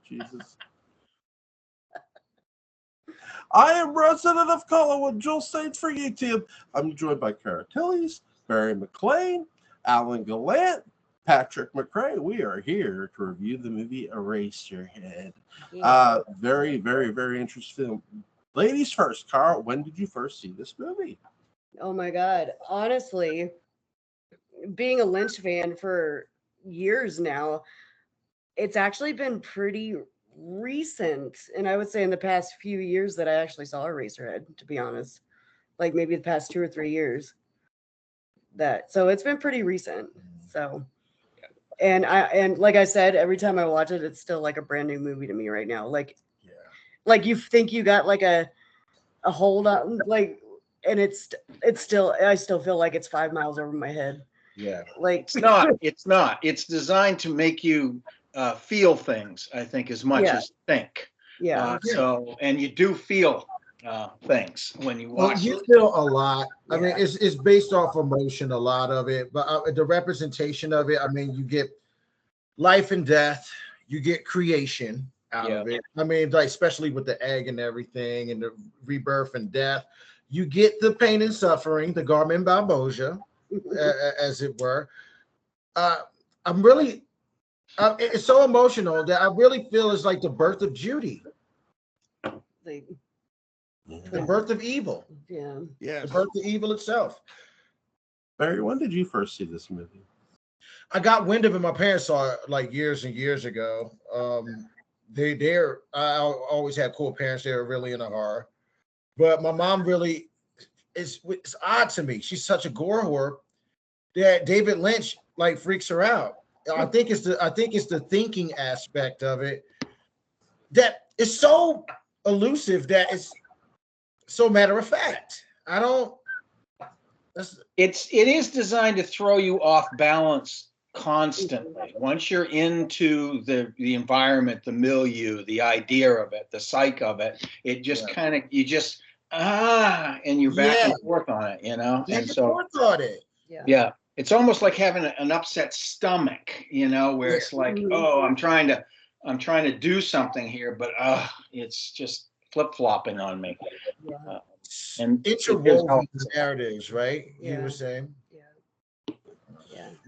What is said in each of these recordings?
Jesus. I am Resident of Color with Joel Saints for YouTube. I'm joined by Cara Tillitz, Barry McClain, Alan Gallant, Patrick McCray. We are here to review the movie Eraserhead. Very, very, very interesting film. Ladies first, Cara, when did you first see this movie? Oh my God. Honestly, being a Lynch fan for years now, it's actually been pretty recent. And I would say in the past few years that I actually saw Eraserhead, to be honest. Like maybe the past 2 or 3 years. So it's been pretty recent. So and like I said, every time I watch it, it's still like a brand new movie to me right now. Like you think you got like a hold on, like, and it's still, I still feel like it's 5 miles over my head. Yeah. Like It's not. It's designed to make you feel things, I think, as much as think. Yeah. So, and you do feel things when you watch you it. feel a lot. I mean, it's based off emotion, a lot of it, but the representation of it, I mean, you get life and death, you get creation out of it. I mean, like, especially with the egg and everything and the rebirth and death, you get the pain and suffering, the Garmin Balboja, as it were. I'm really, it's so emotional that I really feel it's like the birth of Judy. The birth of evil. Yeah. The birth of evil itself. Barry, when did you first see this movie? I got wind of it. My parents saw it like years and years ago. I always had cool parents. They were really into horror. But my mom really, it's odd to me. She's such a gore whore that David Lynch like freaks her out. I think it's the thinking aspect of it that is so elusive that it's so matter of fact. It is designed to throw you off balance constantly. Once you're into the environment, the milieu, the idea of it, the psyche of it, it just kind of, you just and you're back and forth on it, you know. And so it's almost like having an upset stomach, you know, where it's like, oh, I'm trying to do something here, but it's just flip-flopping on me. And interwoven narratives, right? You were saying.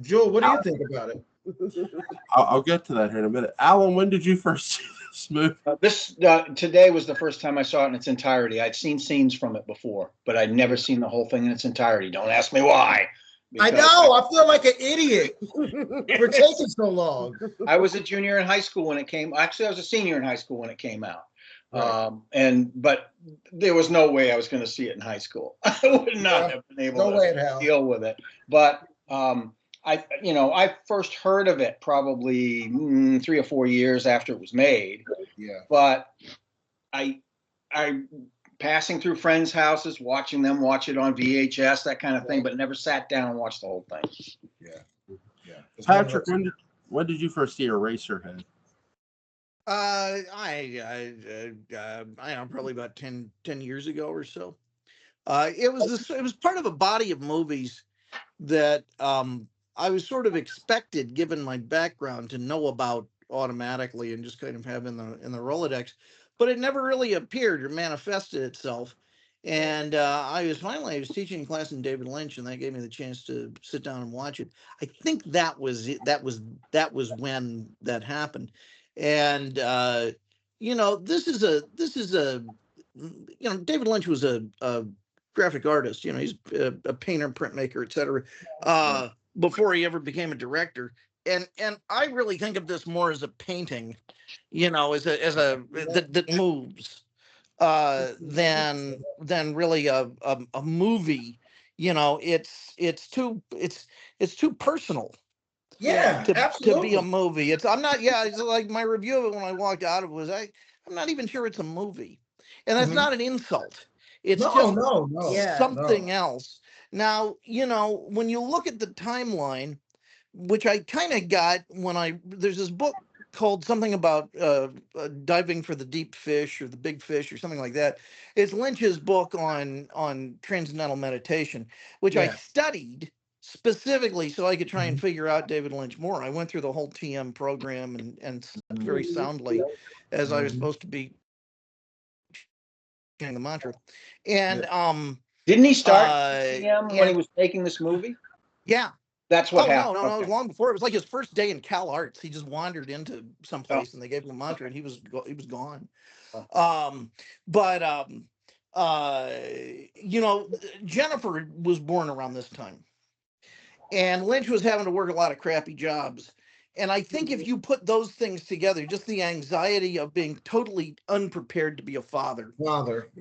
Joel, what do you think about it? I'll get to that here in a minute. Alan, when did you first see this movie? Today was the first time I saw it in its entirety. I'd seen scenes from it before, but I'd never seen the whole thing in its entirety. Don't ask me why. I know. I feel like an idiot for taking so long. I was a junior in high school when it came. Actually, I was a senior in high school when it came out. Right. But there was no way I was going to see it in high school. I would not have been able to deal with it. But I first heard of it probably 3 or 4 years after it was made. Yeah. But I passing through friends' houses, watching them watch it on VHS, that kind of thing, but never sat down and watched the whole thing. Yeah. Patrick, when did you first see Eraserhead? I don't know, probably about 10 years ago or so. It was part of a body of movies that I was sort of expected, given my background, to know about automatically and just kind of have in the Rolodex, but it never really appeared or manifested itself. And I was teaching a class in David Lynch, and that gave me the chance to sit down and watch it. I think that was it. That was when that happened. And this is a David Lynch was a graphic artist. You know, he's a painter, printmaker, etc. Before he ever became a director. And I really think of this more as a painting, you know, that moves than really a movie. You know, it's too personal. To be a movie. It's like my review of it when I walked out of it was I'm not even sure it's a movie. And that's not an insult. It's something else. Now, you know, when you look at the timeline, which I kind of got when there's this book called something about diving for the deep fish or the big fish or something like that. It's Lynch's book on transcendental meditation, which I studied specifically so I could try and figure out David Lynch more. I went through the whole TM program and slept very soundly, as I was supposed to be chanting the mantra. And didn't he start when he was making this movie? Yeah. That's what happened. No, it was long before. It was like his first day in Cal Arts. He just wandered into some place and they gave him a mantra and he was gone. You know, Jennifer was born around this time, and Lynch was having to work a lot of crappy jobs. And I think if you put those things together, just the anxiety of being totally unprepared to be a father,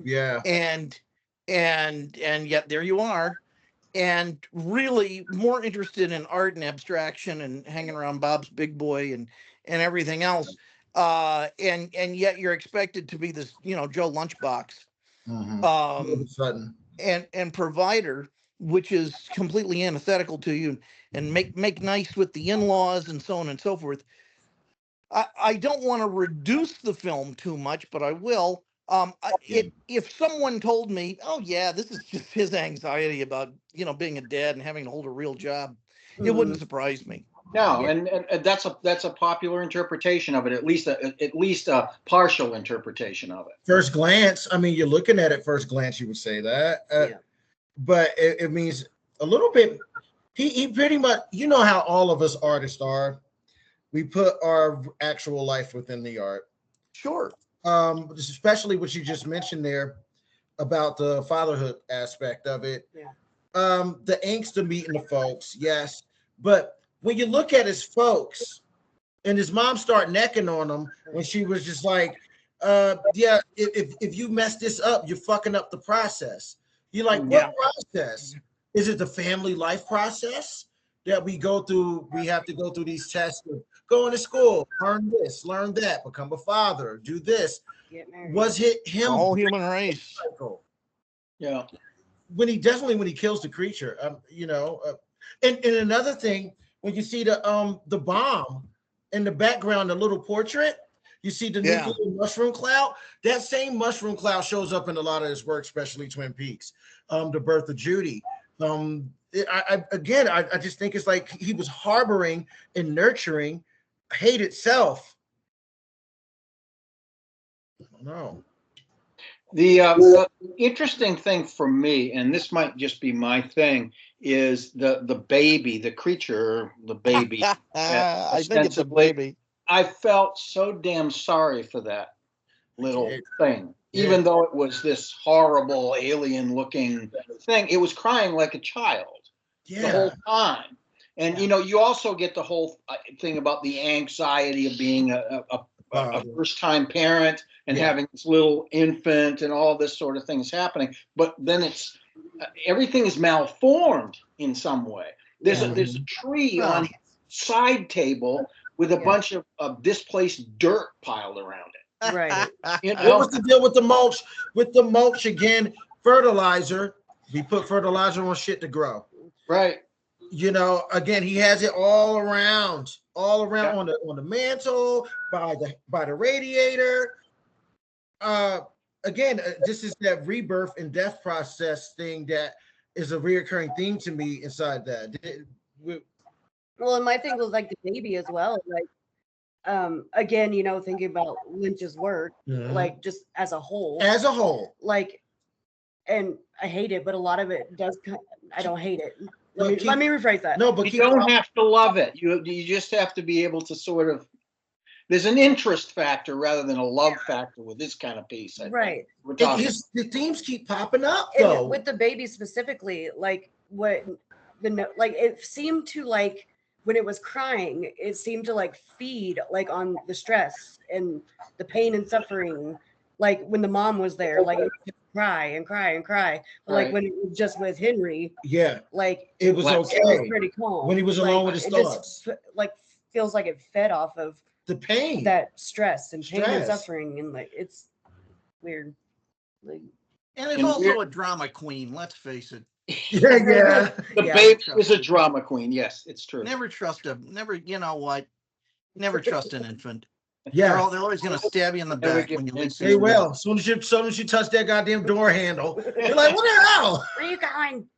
yeah, and yet there you are, and really more interested in art and abstraction and hanging around Bob's Big Boy and everything else, and yet you're expected to be this, you know, Joe Lunchbox, all of a sudden, and provider, which is completely antithetical to you, and make nice with the in-laws and so on and so forth. I don't want to reduce the film too much, but I will. If someone told me, oh yeah, this is just his anxiety about, you know, being a dad and having to hold a real job, it wouldn't surprise me. No, and that's a popular interpretation of it, at least a partial interpretation of it. First glance, I mean, you're looking at it first glance, you would say that, but it means a little bit. He pretty much, you know how all of us artists are. We put our actual life within the art. Sure. Especially what you just mentioned there about the fatherhood aspect of it. Yeah. The angst of meeting the folks, yes. But when you look at his folks and his mom start necking on him when she was just like, yeah, if you mess this up, you're fucking up the process. You're like, what process? Is it the family life process that we go through? We have to go through these tests of going to school, learn this, learn that, become a father, do this. Was it him? The whole human race. Cycle? Yeah. When he kills the creature, you know, and another thing, when you see the bomb in the background, the little portrait, you see the nuclear mushroom cloud. That same mushroom cloud shows up in a lot of his work, especially Twin Peaks, The Birth of Judy. I just think it's like he was harboring and nurturing hate itself. No. The interesting thing for me, and this might just be my thing, is the baby, the creature, the baby. I think it's a baby. I felt so damn sorry for that little thing. Even though it was this horrible alien-looking thing, it was crying like a child the whole time. And you know, you also get the whole thing about the anxiety of being a first-time parent and having this little infant and all this sort of thing is happening. But then it's everything is malformed in some way. There's a tree on his side table with a bunch of displaced dirt piled around it. Right. You know? What was the deal with the mulch? With the mulch again, fertilizer. We put fertilizer on shit to grow. Right. You know, again, he has it all around on the mantle, by the radiator. Again, this is that rebirth and death process thing that is a reoccurring theme to me inside that. Well, and my thing was like the baby as well. Like, again, you know, thinking about Lynch's work, like just as a whole. Like, and I hate it, but a lot of it does. I don't hate it. Let me rephrase that. No, but you don't have to love it. You just have to be able to sort of. There's an interest factor rather than a love factor with this kind of piece. Right. The themes keep popping up though. And with the baby specifically, like it seemed to, like, when it was crying, it seemed to like feed like on the stress and the pain and suffering. Like when the mom was there, like it would just cry and cry and cry. But like when it was just with Henry, like it was okay. It was pretty calm. When he was alone with his thoughts, just, like feels like it fed off of the pain, that stress and pain and suffering, and like it's weird. Like, and it's also a drama queen. Let's face it. The baby is a drama queen. Yes, it's true. Never trust you know what? Never trust an infant. Yeah, they're always going to stab you in the back when you least. They will. As soon as you touch that goddamn door handle, you're like, "What the hell? Where are you going?"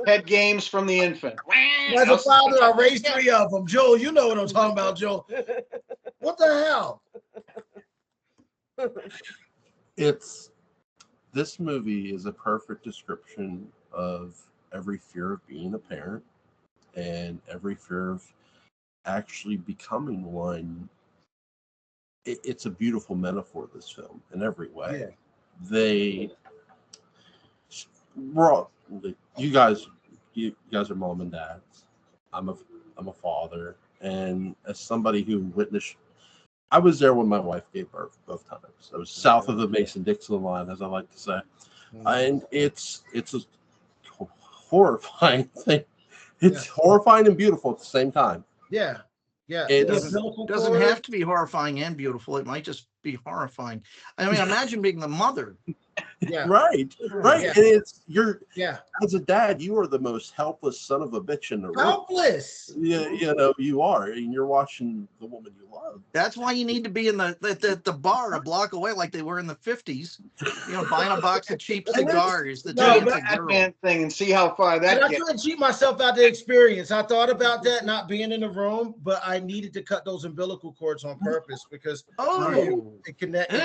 Head games from the infant. As a father, I raised 3 of them. Joel, you know what I'm talking about, Joel. What the hell? This movie is a perfect description of every fear of being a parent and every fear of actually becoming one. It's a beautiful metaphor, this film, in every way. Yeah. You guys are mom and dads. I'm a father, and as somebody who witnessed, I was there when my wife gave birth both times. I was south of the Mason-Dixon line, as I like to say, and it's a horrifying thing. It's horrifying and beautiful at the same time. Yeah. It doesn't have to be horrifying and beautiful. It might just be horrifying. I mean, imagine being the mother. Yeah. Right. Yeah. And as a dad, you are the most helpless son of a bitch in the room. Helpless. Yeah, you are, and you're watching the woman you love. That's why you need to be in the bar a block away, like they were in the 50s. Buying a box of cheap cigars. Batman thing, and see how far that gets. I couldn't cheat myself out the experience. I thought about that not being in the room, but I needed to cut those umbilical cords on purpose because it connected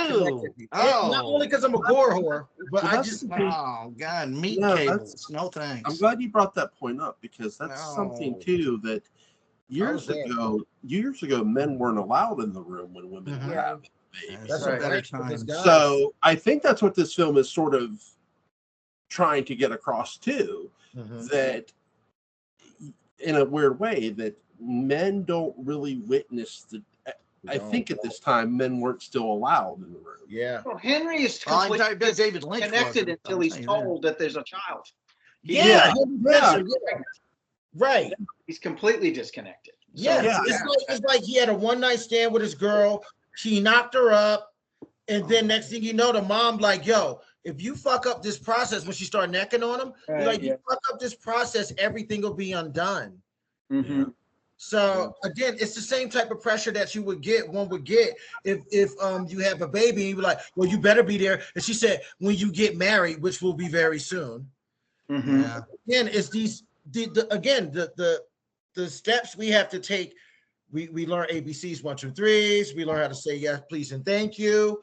me. Not only because I'm a gore whore, but meat cables. No thanks. I'm glad you brought that point up because that's something too that years ago men weren't allowed in the room when women were having babies. That's a better time. So I think that's what this film is sort of trying to get across too, that in a weird way that men don't really witness the. I think at this time men weren't still allowed in the room. Yeah. Well, Henry is completely David Lynch connected until he's told that there's a child. Yeah. Right. He's completely disconnected. It's like he had a one-night stand with his girl. She knocked her up, and then next thing you know, the mom like, "Yo, if you fuck up this process," when she started necking on him, you fuck up this process, everything will be undone. Mm-hmm. So again, it's the same type of pressure that one would get if you have a baby and you be like, well, you better be there. And she said, when you get married, which will be very soon. Mm-hmm. Yeah. Again, it's the steps we have to take. We learn ABCs 1, 2, 3s. We learn how to say yes, please, and thank you.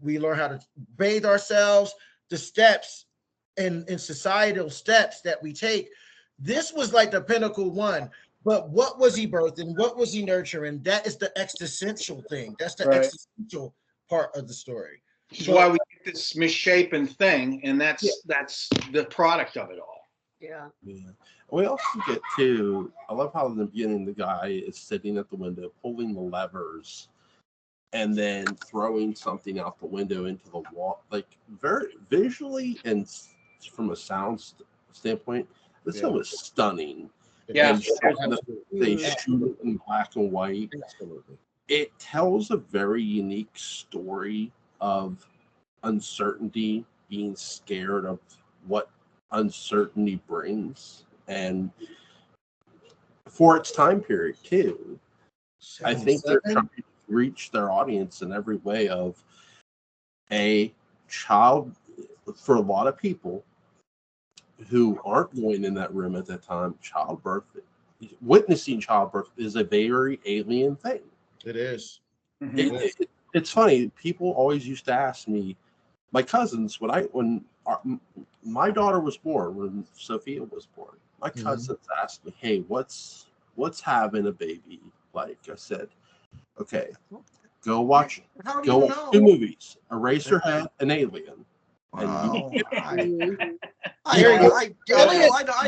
We learn how to bathe ourselves. The steps and societal steps that we take. This was like the pinnacle one. But what was he birthing? What was he nurturing? That is the existential thing. That's the existential part of the story. Which is why we get this misshapen thing, and that's the product of it all. Yeah. We also get to, I love how in the beginning the guy is sitting at the window pulling the levers and then throwing something out the window into the wall. Like very visually and from a sound standpoint, this film is stunning. Yeah, they shoot it in black and white. Absolutely. It tells a very unique story of uncertainty, being scared of what uncertainty brings, and for its time period too. I think they're trying to reach their audience in every way of a child for a lot of people who aren't going in that room at that time. Witnessing childbirth is a very alien thing. It is. It's funny. People always used to ask me, my cousins, when my daughter was born, when Sophia was born, my cousins asked me, "Hey, what's having a baby like?" I said, "Okay, go watch 2 movies: Eraserhead and Alien." Wow. I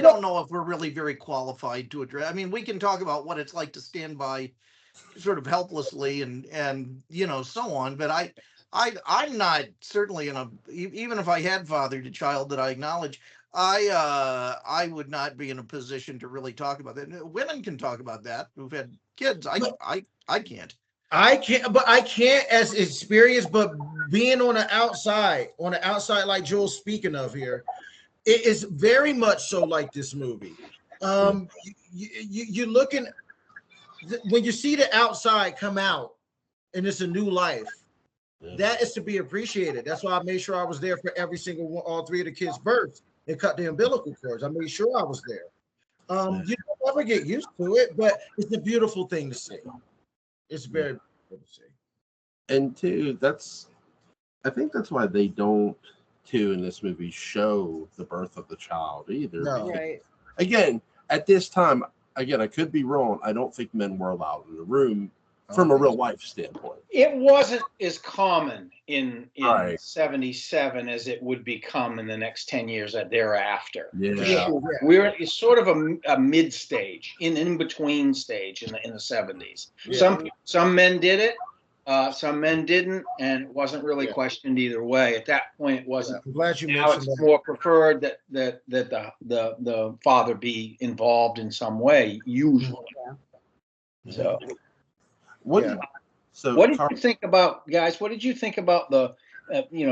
don't know if we're really very qualified to address. I mean, we can talk about what it's like to stand by sort of helplessly and so on, but I'm not certainly even if I had fathered a child that I acknowledge, I would not be in a position to really talk about that. Women can talk about that who've had kids. I can't. I can't as experienced, but being on the outside like Joel's speaking of here, it is very much so like this movie. You're looking, when you see the outside come out and it's a new life, that is to be appreciated. That's why I made sure I was there for every single one, all 3 of the kids' births. and cut the umbilical cords. I made sure I was there. You don't ever get used to it, but it's a beautiful thing to see. It's very beautiful to see. And two, I think that's why they don't in this movie show the birth of the child either. No. Right. Again, at this time, I could be wrong. I don't think men were allowed in the room from a real life standpoint. It wasn't as common in Right. 77 as it would become in the next 10 years thereafter. Yeah. We're sort of a mid stage, in between stage in the 70s. Yeah. Some men did it, some men didn't, and it wasn't really questioned either way. At that point, it wasn't. I'm glad you Now mentioned it's that. more preferred that the father be involved in some way, usually. So. What did you think about, guys? What did you think about the,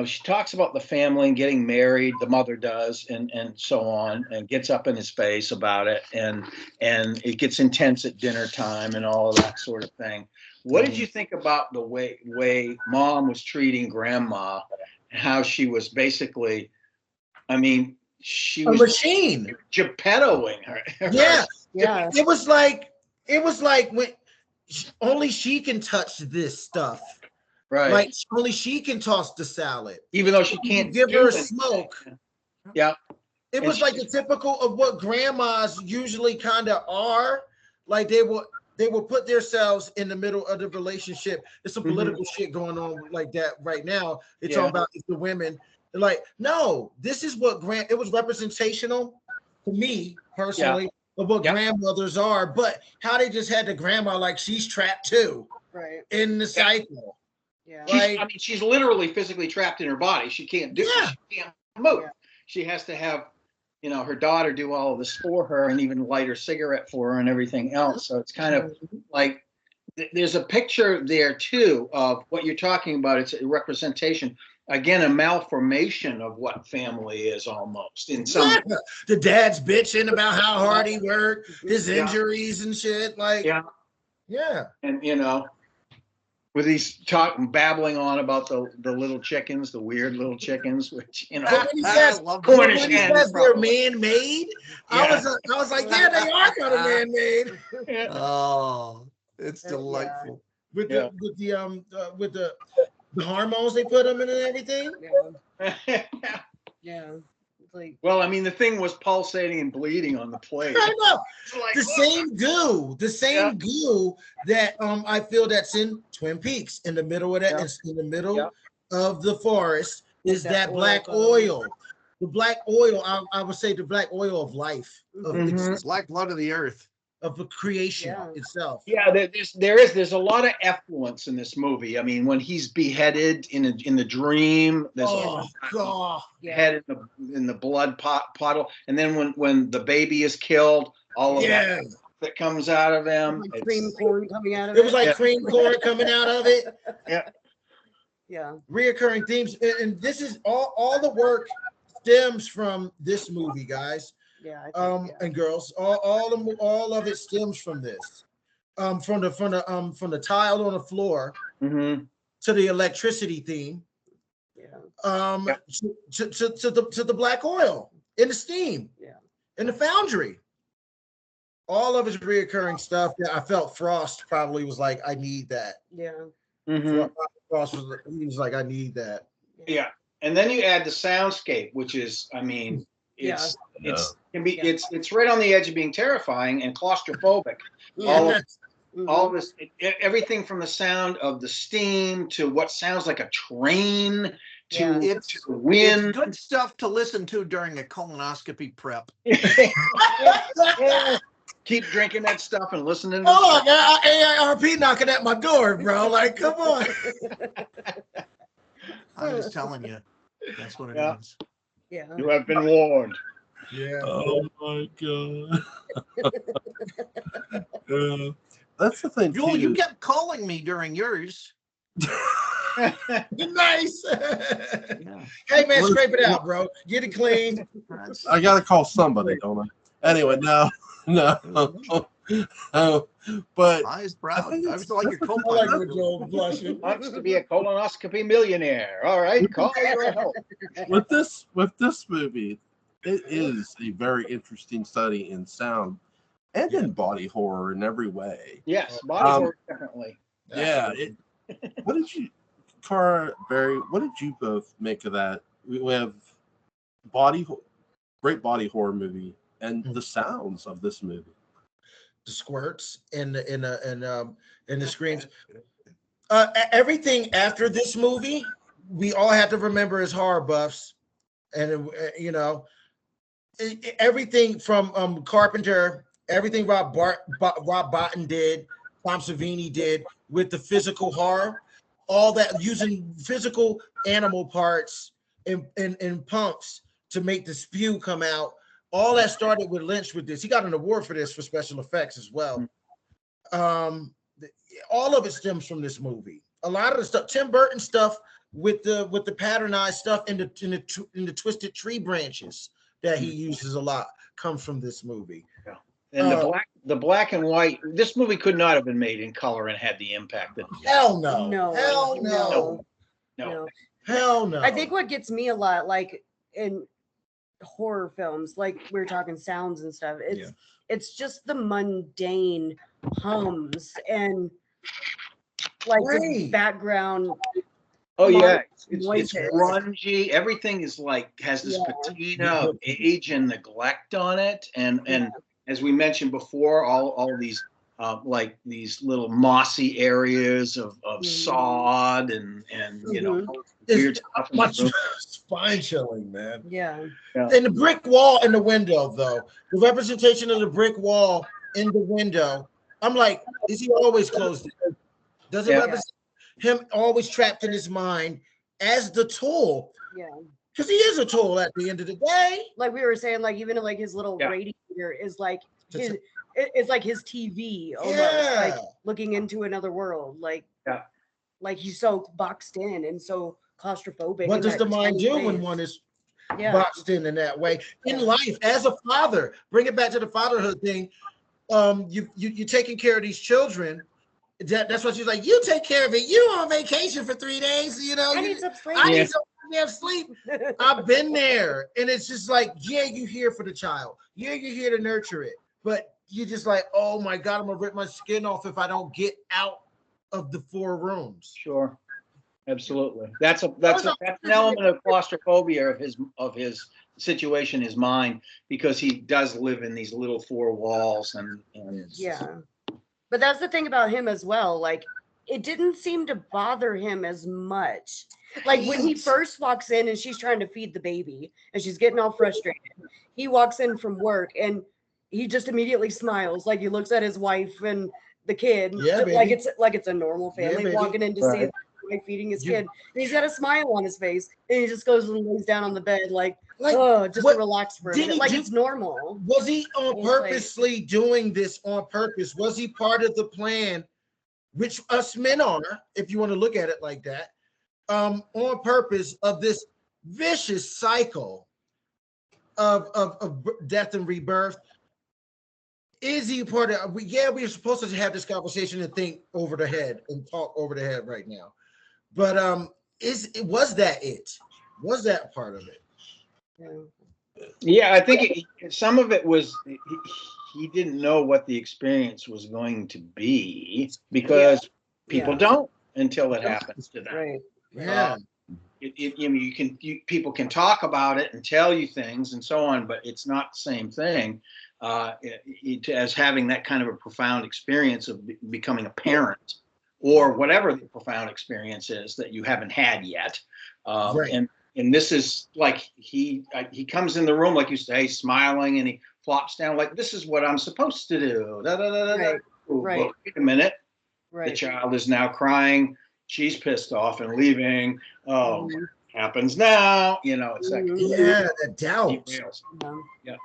she talks about the family and getting married, the mother does, and so on, and gets up in his face about it, and it gets intense at dinner time and all of that sort of thing. What did you think about the way mom was treating grandma, and how she was basically, she was a machine, Geppettoing her. Yeah. It was like when only she can touch this stuff. Right. Like only she can toss the salad. Even though she can't give her a smoke. Yeah. It was like the typical of what grandmas usually kind of are. Like they will put themselves in the middle of the relationship. There's some political shit going on like that right now. It's all about the women. They're like, no, this is what it was representational to me personally. Of what grandmothers are, but how they just had the grandma like she's trapped too, right, in the cycle. Yeah, she's literally physically trapped in her body. She can't do it. She can't move. Yeah. She has to have, her daughter do all of this for her and even light her cigarette for her and everything else. So it's kind of like there's a picture there too of what you're talking about. It's a representation. Again, a malformation of what family is almost in some. The dad's bitching about how hard he worked, his injuries and shit. Like, and with these babbling on about the little chickens, the weird little chickens, which when he says they're man-made, I was like, yeah, they are kind of man-made. Oh, it's delightful. With the hormones they put them in and everything. Yeah. Like, well, the thing was pulsating and bleeding on the plate. I know. The same goo that I feel that's in Twin Peaks. In the middle of that, in the middle of the forest is that black oil. The black oil, I would say the black oil of life. Of black blood of the earth. Of the creation itself. Yeah, there's a lot of effluence in this movie. When he's beheaded in the dream, there's head in the blood puddle, and then when the baby is killed, all of that comes out of him. Like cream corn coming out of it. It was like cream corn coming out of it. Yeah. Reoccurring themes, and this is all the work stems from this movie, guys. And girls, all of it stems from this, from the tile on the floor to the electricity theme, to the black oil in the steam, in the foundry. All of it's reoccurring stuff that I felt Frost probably was like, I need that. Yeah. Frost was like, I need that. Yeah, and then you add the soundscape, which is, it's right on the edge of being terrifying and claustrophobic. All of this, everything from the sound of the steam to what sounds like a train to the wind. It's good stuff to listen to during a colonoscopy prep. Keep drinking that stuff and listening to AARP knocking at my door, bro. Like, come on. I'm just telling you. That's what it is. Yeah. You have been warned. Yeah. Oh my god. That's the thing. Joel, you kept calling me during yours. Nice. Hey man, scrape it out, bro. Get it clean. I gotta call somebody, don't I? Anyway, no. But eyes proud. I was like your co-pilot. Wants to be a colonoscopy millionaire. All right, call your help. With this movie, it is a very interesting study in sound and in body horror in every way. Yes, body horror definitely. Yeah. What did you, Cara, Barry? What did you both make of that? We have great body horror movie, and the sounds of this movie. The squirts and the screams. Everything after this movie, we all have to remember as horror buffs, and everything from Carpenter, everything Rob Bottin did, Tom Savini did with the physical horror, all that using physical animal parts and pumps to make the spew come out. All that started with Lynch with this. He got an award for this for special effects as well. All of it stems from this movie. A lot of the stuff, Tim Burton stuff with the patternized stuff in the twisted tree branches that he uses a lot comes from this movie. Yeah. And the black and white, this movie could not have been made in color and had the impact that hell no. Hell no. I think what gets me a lot, like in horror films, like we were talking sounds and stuff, it's just the mundane hums and like the background. Oh yeah, it's grungy. Everything is like has this patina of age and neglect on it, and as we mentioned before, all these like these little mossy areas of sod and weird stuff. Much spine chilling, man. Yeah. And the brick wall in the window, though, the representation of the brick wall in the window, I'm like, is he always closed? Does it represent him always trapped in his mind as the tool? Yeah. Because he is a tool at the end of the day. Like we were saying, like even like his little radiator is like it's like his TV almost, like looking into another world. Like he's so boxed in and so claustrophobic. What does the mind do when one is boxed in that way? In life, as a father, bring it back to the fatherhood thing. You're taking care of these children. That's what she's like. You take care of it. You on vacation for 3 days. I need some sleep. I need some damn sleep. I've been there, and it's just like, you're here for the child. You're here to nurture it, but you're just like, oh my God, I'm gonna rip my skin off if I don't get out of the 4 rooms. Sure, absolutely. That's an element of claustrophobia of his situation, his mind, because he does live in these little 4 walls and But that's the thing about him as well. Like, it didn't seem to bother him as much. Like when he first walks in and she's trying to feed the baby and she's getting all frustrated. He walks in from work and he just immediately smiles. Like he looks at his wife and the kid, like it's a normal family walking in to see his wife feeding his kid. And he's got a smile on his face and he just goes and lays down on the bed to relax for a minute. Like it's normal. Was he purposely doing this on purpose? Was he part of the plan, which us men are, if you want to look at it like that, on purpose of this vicious cycle of death and rebirth? Is he part of? We're supposed to have this conversation and think over the head and talk over the head right now, but was that it? Was that part of it? Yeah, I think some of it was he didn't know what the experience was going to be because people don't until it happens to them. Right. Yeah. People can talk about it and tell you things and so on, but it's not the same thing as having that kind of a profound experience of becoming a parent or whatever the profound experience is that you haven't had yet. And this is like he comes in the room, like you say, smiling, and he flops down like, this is what I'm supposed to do. Right. Well, wait a minute. Right. The child is now crying. She's pissed off and leaving. Oh, happens now. It's like the doubt. Yeah.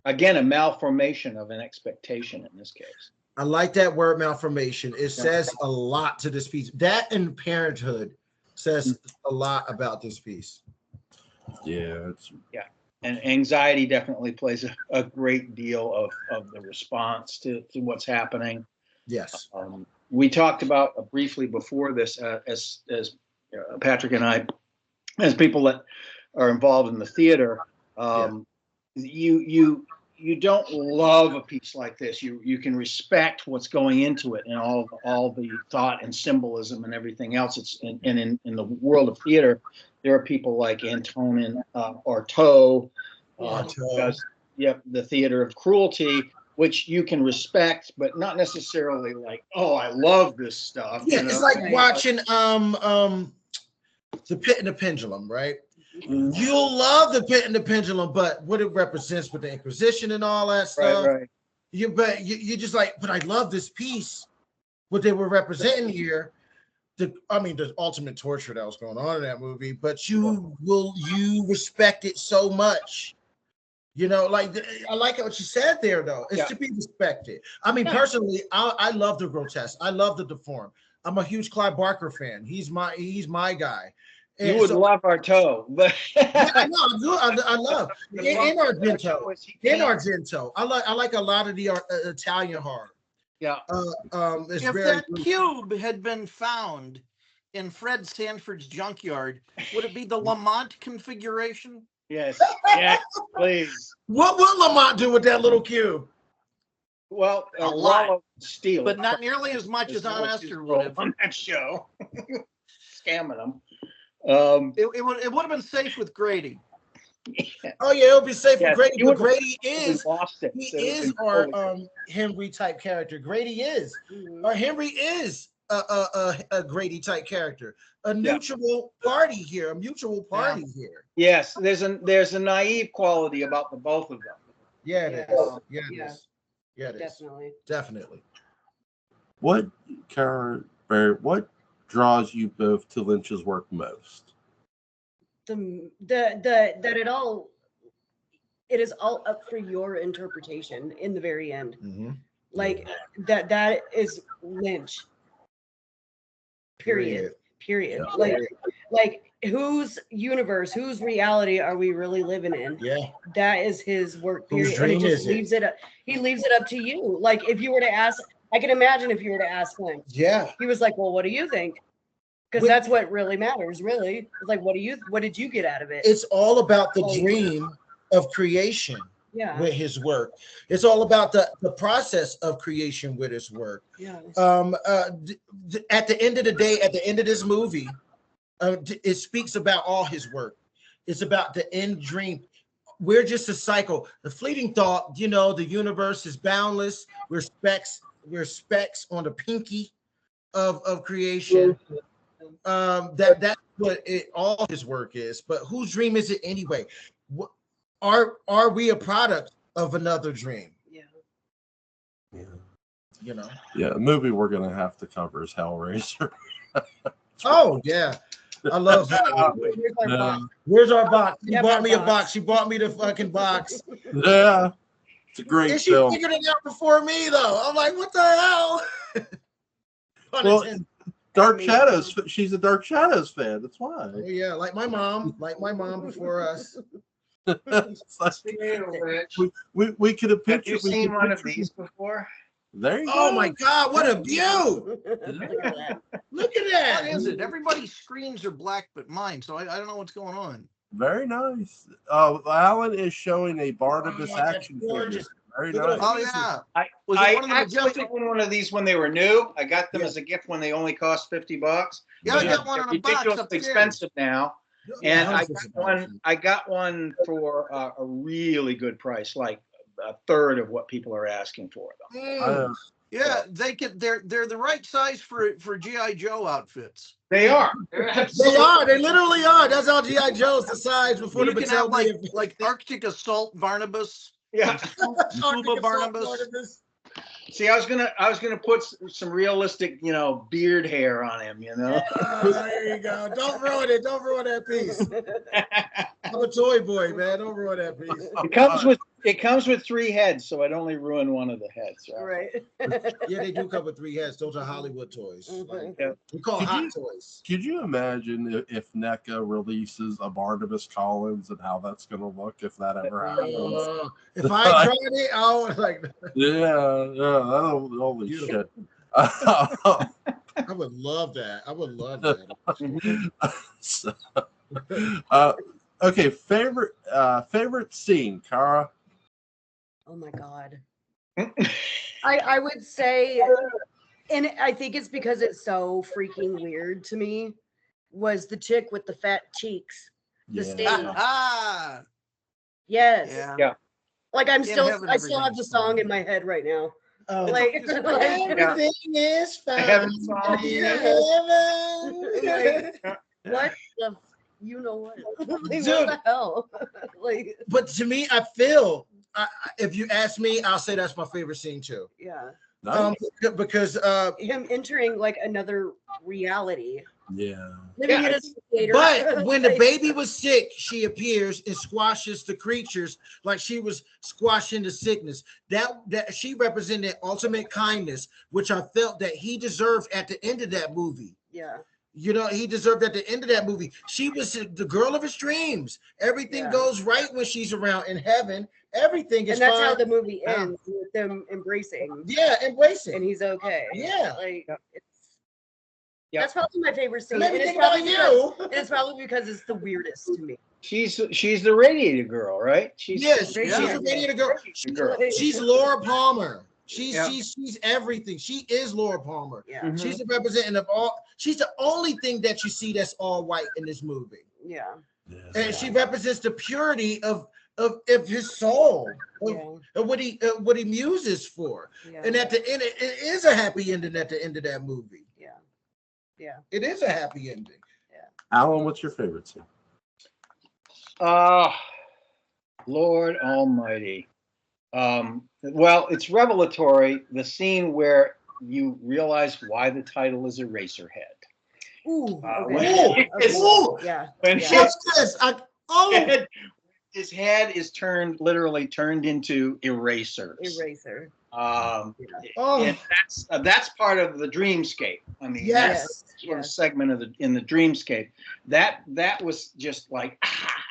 Again, a malformation of an expectation in this case. I like that word, malformation. It says a lot to this piece. That and parenthood says a lot about this piece. Yeah. And anxiety definitely plays a great deal of the response to what's happening. Yes. We talked about briefly before this, as Patrick and I, as people that are involved in the theater, you don't love a piece like this. You can respect what's going into it and all the thought and symbolism and everything else. It's in the world of theater, there are people like Antonin Artaud, does the theater of cruelty, which you can respect, but not necessarily like, oh, I love this stuff. Yeah, you know? it's like watching The Pit and the Pendulum, right? You'll love The Pit and the Pendulum, but what it represents with the Inquisition and all that stuff. Right. You just like, but I love this piece, what they were representing here. The ultimate torture that was going on in that movie, but you respect it so much. You know, like I like what you said there, though. It's to be respected. I mean, personally, I love the grotesque. I love the deformed. I'm a huge Clive Barker fan. He's my guy. And you would love Artaud, but I know I love in Argento. I like a lot of the Italian horror. Yeah. If that cube had been found in Fred Sanford's junkyard, would it be the Lamont configuration? Yes, please. What would Lamont do with that little cube? Well, a lot of steel, but not nearly as much as Aunt Esther would have on that show, scamming them. It would have been safe with Grady. Oh yeah, it'll be safe with Grady. But Grady is our Henry type character. Grady is our Henry is a Grady type character. A mutual party here. A mutual party here. Yes, there's a naive quality about the both of them. Yeah, it is. Yeah, it is. Yeah, it is. Definitely. What, Cara, what draws you both to Lynch's work most? It is all up for your interpretation in the very end. Mm-hmm. Like that is Lynch. Period. Yeah. Like whose universe, whose reality are we really living in? Yeah. That is his work. Period. Whose dream is it? He leaves it up to you. Like if you were to ask, I can imagine if you were to ask him. Yeah. He was like, well, what do you think? Because that's what really matters, really. It's like, what did you get out of it? It's all about the dream of creation with his work. It's all about the process of creation with his work. Yeah. At the end of the day, at the end of this movie, it speaks about all his work. It's about the end dream. We're just a cycle. The fleeting thought, the universe is boundless. We're specks on the pinky of creation. That's what all his work is. But whose dream is it anyway? Are we a product of another dream? Yeah, a movie we're gonna have to cover is Hellraiser. Oh yeah, I love that. Where's our box? She bought me a box. She bought me the fucking box. Yeah, it's a great film. She figured it out before me though. I'm like, what the hell? Well, Dark Shadows. She's a Dark Shadows fan. That's why. Oh, yeah, like my mom before us. we could have pictured. Have you seen one of these before? There you go. Oh my God, what a view! Look at that. What is it? Everybody's screens are black but mine, so I don't know what's going on. Very nice. Alan is showing a Barnabas action figure. Very nice. Oh yeah. I actually owned one of these when they were new. I got them as a gift when they only cost $50. Yeah, I got one in a box ridiculously expensive now. And I got one for a really good price, like a third of what people are asking for them. Yeah, they're the right size for GI Joe outfits. They are. They literally are. That's how GI Joe's the size before you the can have like Arctic Assault Barnabas. Yeah. Scuba Barnabas. See, I was gonna put some realistic, beard hair on him. There you go. Don't ruin it. Don't ruin that piece. I'm a toy boy, man. Don't ruin that piece. It comes with 3 heads, so I'd only ruin one of the heads. Right. Yeah, they do come with 3 heads. Those are Hollywood toys. We call hot toys. Could you imagine if NECA releases a Barnabas Collins and how that's going to look if that ever happens? If I tried it, I was like, holy shit. I would love that. Okay, favorite scene, Cara. Oh my God. I would say, and I think it's because it's so freaking weird to me, was the chick with the fat cheeks. The stage. Ah, Yes. yeah. Yeah. Like In heaven, I still have the everything's song fine. in my head right now. Oh, Like, everything is fine. I haven't saw it in heaven. what the you know what? Like, Dude. what the hell? Like, But to me, I feel if you ask me, I'll say that's my favorite scene too. yeah. Nice. Because Him entering like another reality. Yeah. Living in a theater. but when the Like, baby was sick, she appears and squashes the creatures like she was squashing the sickness. That she represented ultimate kindness, which I felt that he deserved at the end of that movie. yeah. You know, he deserved at the end of that movie. She was the girl of his dreams. Everything Yeah. goes right when she's around in heaven. Everything is And that's fine. how the movie Yeah. ends with them embracing. Yeah, embracing. And he's okay. Yeah. Like it's Yeah. that's probably my favorite scene. Let me And think about you. it's probably because it's the weirdest to me. She's the radiator girl, right? Yes, Yeah. she's a radiator girl. Girl. She's Laura Palmer. She's Yeah. she's everything. She is Laura Palmer. Yeah. Mhm. She's a representative of all. She's the only thing that you see that's all white in this movie, Yeah. and she represents the purity of his soul, of what he muses for. Yeah. And at the end, it is a happy ending. At the end of that movie, Yeah. Yeah. it is a happy ending. Alan, what's your favorite scene? Lord Almighty. Well, it's revelatory. The scene where you realize why the title is Eraserhead. Ooh. When Okay. his- Ooh, Yeah. when Yeah. his what's this? his head is literally turned into erasers. Eraser. Um, Oh. and that's part of the dreamscape. I mean, Yes. that's sort of segment of the dreamscape. That was just like,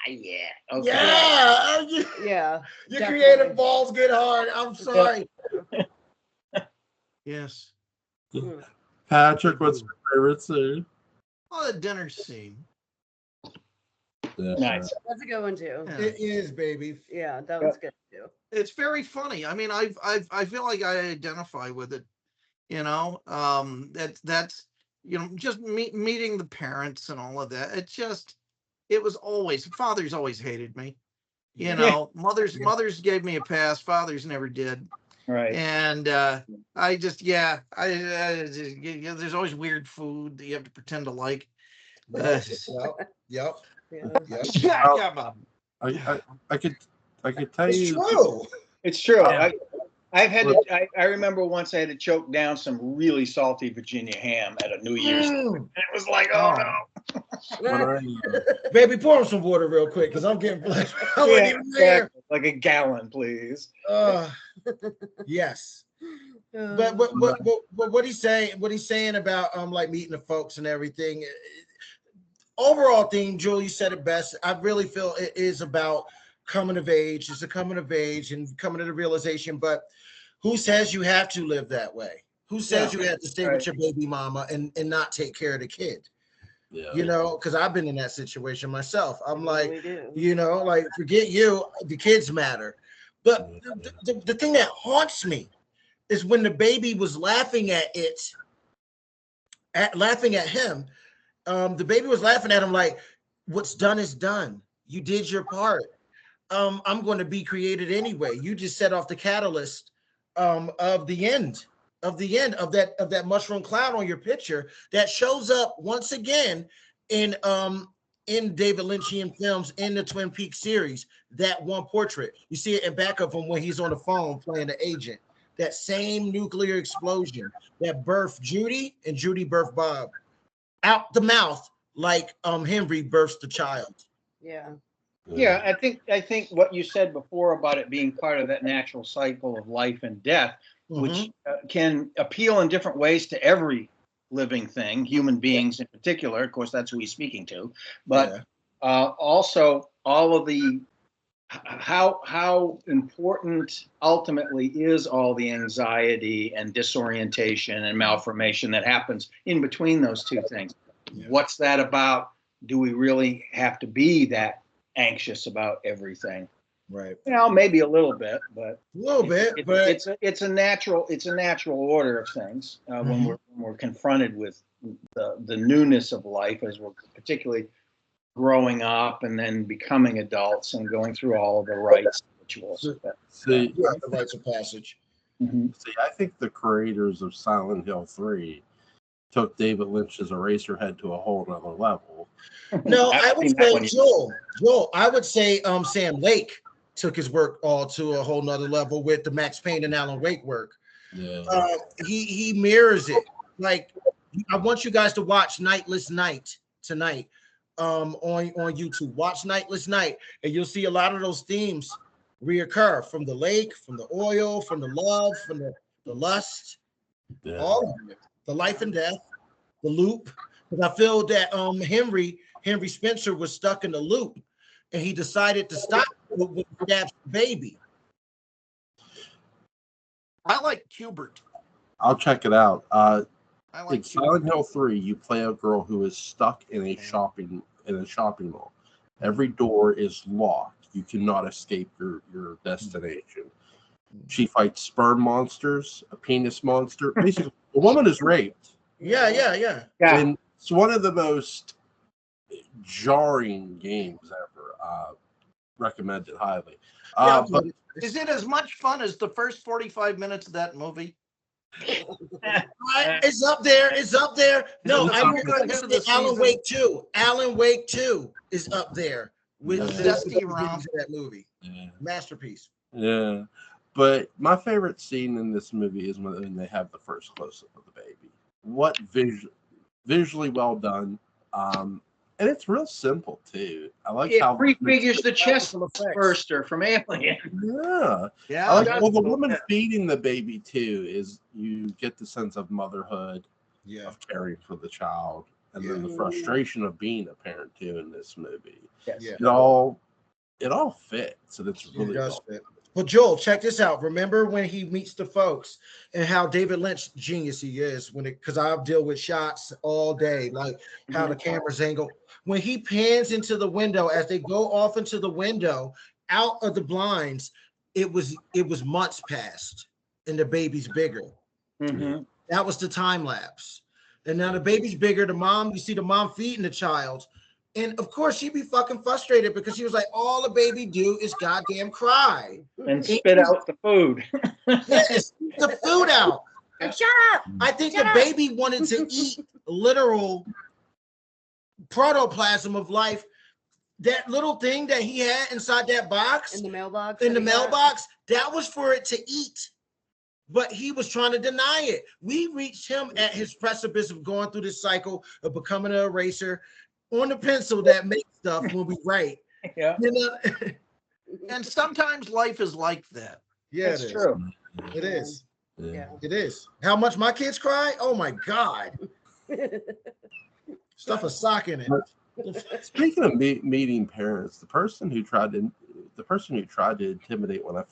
yeah, okay. Yeah, Yeah. your Definitely. creative balls get hard. I'm sorry. Yes. Mm. Patrick, what's your favorite scene? Oh, the dinner scene. Yeah. Nice. That's a good one too. Yeah. It is, baby. Yeah, that was good too. It's very funny. I mean, I feel like I identify with it. You know, that's you know, just meeting the parents and all of that. It was always, fathers always hated me. You know, mothers gave me a pass. Fathers never did. Right. And I just, there's always weird food that you have to pretend to like. Yep. Yeah. Come on. I could tell It's you. true. It's true. Yeah. I've had I remember once I had to choke down some really salty Virginia ham at a New Year's. And it was like, oh no. When I, Baby, pour him some water real quick because I'm getting flushed. I wasn't even there. Exactly. Like a gallon, please. Yes. But what he's saying about like meeting the folks and everything. Overall theme, Julie said it best. I really feel it is about coming of age. It's a coming of age and coming to the realization. But who says you have to live that way? Who says you have to stay with your baby mama and not take care of the kid? yeah. You know, because I've been in that situation myself. I'm like, We do. you know, like forget you, the kids matter. But the thing that haunts me is when the baby was laughing at him. The baby was laughing at him like, what's done is done. You did your part. I'm going to be created anyway. You just set off the catalyst of the end of that mushroom cloud on your picture that shows up once again in David Lynchian films in the Twin Peaks series. That one portrait, you see it in back of him when he's on the phone playing the agent. That same nuclear explosion that birthed Judy and Judy birthed Bob out the mouth like Henry births the child. Yeah. Yeah, I think what you said before about it being part of that natural cycle of life and death, which can appeal in different ways to every living thing, human beings in particular. Of course, that's who he's speaking to, but also all of the how important ultimately is all the anxiety and disorientation and malformation that happens in between those two things. What's that about? Do we really have to be that anxious about everything. Right. You know, maybe a little bit, but A little bit, but it's a natural order of things when we're confronted with the newness of life, as we're particularly growing up and then becoming adults and going through all of the rites and rituals. See, the rites of passage. See, I think the creators of Silent Hill 3 took David Lynch's Eraserhead to a whole nother level. No, I would say Joel. I would say Sam Lake took his work all to a whole nother level with the Max Payne and Alan Wake work. Yeah. He mirrors it. Like, I want you guys to watch Nightless Night tonight on YouTube. Watch Nightless Night, and you'll see a lot of those themes reoccur from the lake, from the oil, from the love, from the lust, all of it. The life and death, the loop. Because I feel that Henry Spencer was stuck in the loop, and he decided to stop with Stab's baby. I like Hubert. I'll check it out. I like In Silent Hill 3, you play a girl who is stuck in a shopping mall. Every door is locked. You cannot escape your destination. She fights sperm monsters, a penis monster. Basically, the woman is raped. Yeah. And it's one of the most jarring games ever. Recommended highly. But is it as much fun as the first 45 minutes of that movie? It's up there. It's up there. No, I'm going to say Alan Wake 2. Alan Wake 2 is up there with Dusty Romp. that movie. Yeah. Masterpiece. Yeah. But my favorite scene in this movie is when they have the first close-up of the baby. What visually well done. And it's real simple too. I like how it prefigures the chest burster from Alien. Yeah. I like, well, the woman feeding the baby too is you get the sense of motherhood, of caring for the child, and then the frustration of being a parent too in this movie. It all fits, and it's really well fit. Well, Joel, check this out. Remember when he meets the folks and how David Lynch genius he is because I deal with shots all day, like how the camera's angle. When he pans into the window, as they go off into the window, out of the blinds, it was months past, and the baby's bigger. That was the time lapse. And now the baby's bigger. The mom, you see the mom feeding the child. And of course, she'd be fucking frustrated because she was like, all the baby do is goddamn cry. And spit out the food. Yes, the food out. Shut up. I think the baby wanted to eat literal protoplasm of life. That little thing that he had inside that box. In the mailbox. That was for it to eat. But he was trying to deny it. We reached him at his precipice of going through this cycle of becoming an eraser on the pencil that makes stuff when we write. Yeah. You know? And sometimes life is like that. Yeah, it's true. It is. Yeah. It is. How much my kids cry? Oh my God. Stuff a sock in it. Speaking of meeting parents, the person who tried to intimidate when I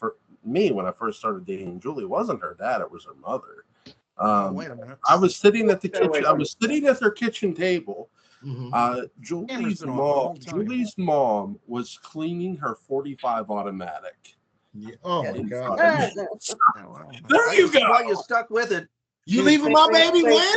first started dating Julie wasn't her dad, it was her mother. Wait a minute. I was sitting at the kitchen. I was sitting at their kitchen table. Julie's mom was cleaning her 45 automatic. Yeah. Oh my God. There you go. While you stuck with it. You leaving my baby when?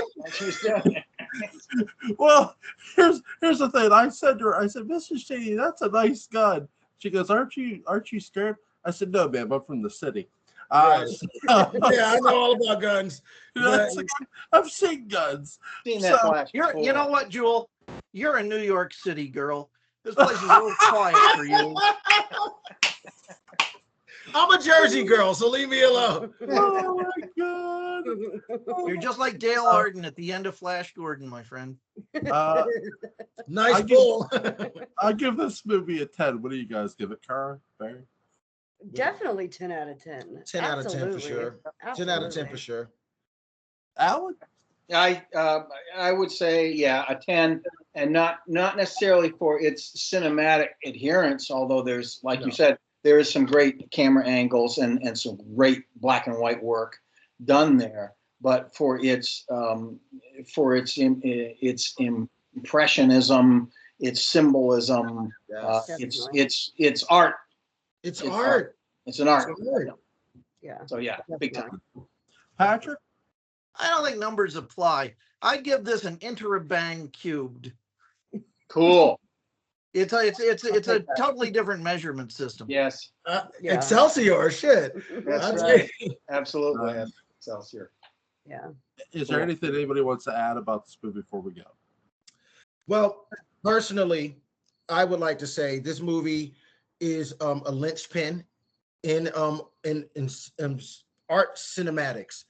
Well, here's the thing. I said to her, Mrs. Shady, that's a nice gun. She goes, aren't you scared? I said, no, ma'am, I'm from the city. Yeah, I know all about guns. I've seen guns. You know what, Jewel? You're a New York City girl. This place is a little quiet for you. I'm a Jersey girl, so leave me alone. Oh my God. You're just like Dale Arden at the end of Flash Gordon, my friend. Nice bull. I'll give this movie a 10. What do you guys give it, Cara? Barry? Definitely 10 out of 10. 10 out of 10 for sure. Absolutely. 10 out of 10 for sure. Alan? I would say, a 10, and not necessarily for its cinematic adherence, although there's, like you said, there is some great camera angles and some great black and white work done there, but for its impressionism, its symbolism. Yes. It's art. It's It's art. It's an art. It's art. Yeah. So yeah, big time. Patrick? I don't think numbers apply. I'd give this an interrobang cubed. Cool. It's a totally different measurement system. Yes, Yeah. Excelsior, shit. that's That's right. great. Absolutely. Excelsior. Yeah. Is there anything anybody wants to add about this movie before we go? Well, personally, I would like to say this movie is a linchpin in art cinematics.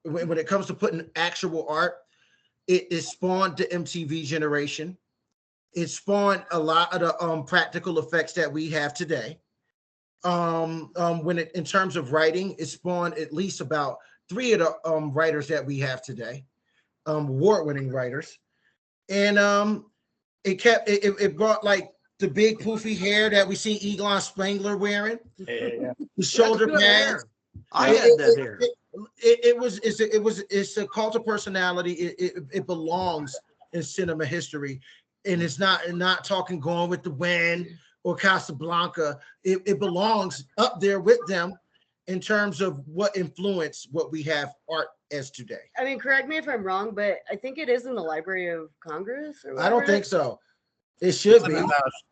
When it comes to putting actual art, it spawned the MTV generation. It spawned a lot of the practical effects that we have today. In terms of writing, it spawned at least about 3 of the writers that we have today, award-winning writers, and it brought like the big poofy hair that we see Egon Spengler wearing, Yeah. the shoulder That's good pads. hair. I had that hair. It's a cult of personality. It belongs in cinema history, and it's not talking Gone with the Wind or Casablanca. It belongs up there with them in terms of what influenced what we have art as today. I mean, correct me if I'm wrong, but I think it is in the Library of Congress. Or I don't whatever. think so. It should be.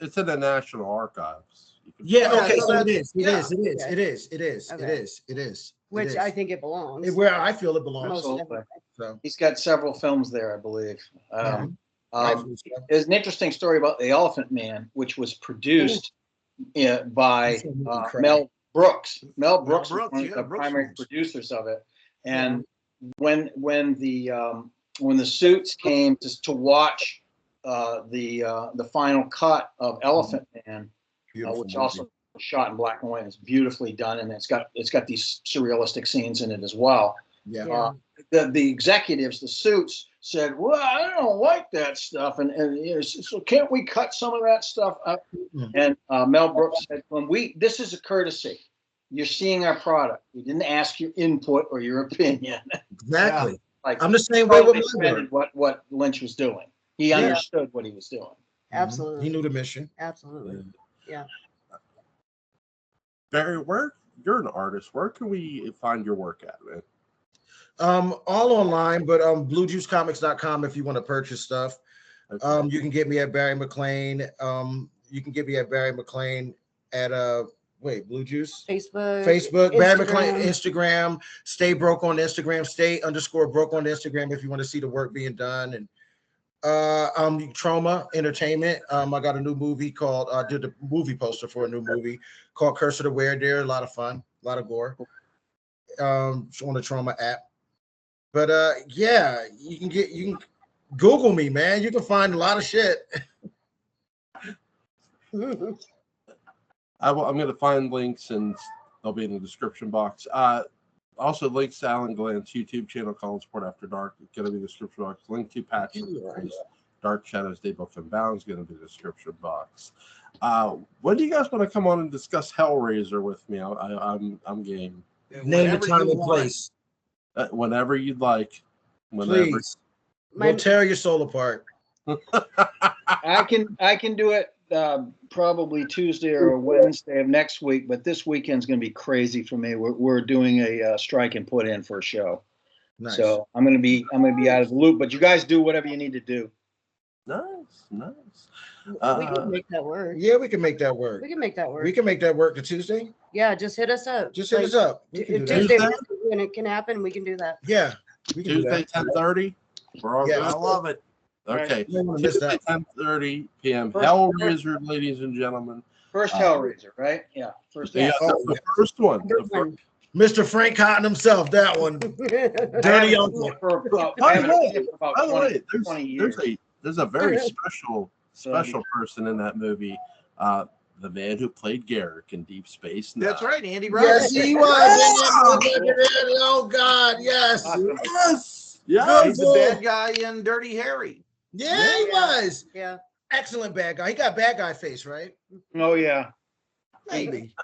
It's in the National Archives. Yeah. Yeah, Okay. so So it that's- is. It yeah. is. It is. Okay. It is. It is. It Okay. is. It is. Which I think it belongs. where I feel it belongs. Most Absolutely. definitely. So. He's got several films there, I believe. Rightfully so. There's an interesting story about The Elephant Man, which was produced by Mel Brooks. Mel Brooks was one of the primary producers of it. And when the suits came to watch the final cut of Elephant Man, which also shot in black and white, it's beautifully done, and it's got these surrealistic scenes in it as well. Yeah. The executives, the suits, said, "Well, I don't like that stuff," and so can't we cut some of that stuff up? And Mel Brooks said, this is a courtesy. You're seeing our product. We didn't ask your input or your opinion." Exactly. Yeah. Like, I'm the same way with expanded what Lynch was doing. He understood what he was doing. Absolutely. He knew the mission. Absolutely. Yeah. Barry, you're an artist. Where can we find your work at, man? All online, but bluejuicecomics.com if you want to purchase stuff. Okay. You can get me at Barry McClain. You can get me at Barry McClain at Blue Juice. Facebook, Barry McClain, Instagram, Stay Broke on Instagram, Stay_Broke on Instagram if you want to see the work being done. And Trauma Entertainment. I got a new movie called did the movie poster for a new movie called Curse of the Weredeer. A lot of fun, a lot of gore. On the Trauma app. But yeah, you can Google me, man. You can find a lot of shit. I'm going to find links, and they'll be in the description box. Also, links to Alan Gallant's YouTube channel, Colin Sport After Dark, is going to be in the description box. Link to Patrick McCray's Dark Shadows, Day Book and Bound is going to be in the description box. When do you guys want to come on and discuss Hellraiser with me? I'm game. Name the time and place. Whenever you'd like. Whenever. Please. We'll tear your soul apart. I can do it probably Tuesday or Wednesday of next week, but this weekend's going to be crazy for me. We're doing a strike and put in for a show. Nice. So I'm going to be out of the loop, but you guys do whatever you need to do. Nice. We can make that work. Yeah, we can make that work. We can make that work. We can make that work to Tuesday. Yeah, just hit us up. Just hit us up. We can If do that. Tuesday when it can happen, we can do that. Yeah, we can do Tuesday, that. 10:30. We're all Yeah, good. I love it. Okay. You don't want to miss Tuesday, that. 10:30 p.m. First- Hellraiser, ladies and gentlemen. First Hellraiser, right? Yeah. First. Yeah. The first one. The Number first, Mr. Frank Cotton himself, that one. Dirty Uncle. By the way, 20 years. there's a very special person in that movie. The man who played Garrick in Deep Space Nine. That's right, Andy Yes, Roberts. he was. Oh God, yes. Yes. He's the bad guy in Dirty Harry. Yeah, he was. Yeah. Excellent bad guy. He got bad guy face, right? Oh yeah. Maybe.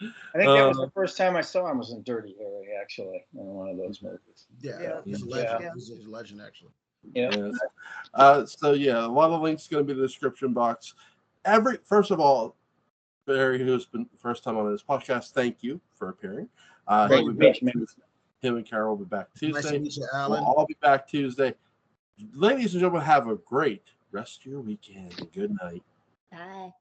I think that was the first time I saw him was in Dirty Harry, actually, in one of those movies. Yeah, Yeah. he's a legend. Yeah. He's a legend, actually. Yeah. Yes. So yeah, a lot of links going to be in the description box. First of all, Barry, who's been first time on this podcast, thank you for appearing. Great to meet you, man. Him and Cara will be back Nice Tuesday. to meet you, Alan. We'll all be back Tuesday. Ladies and gentlemen, have a great rest of your weekend. Good night. Bye.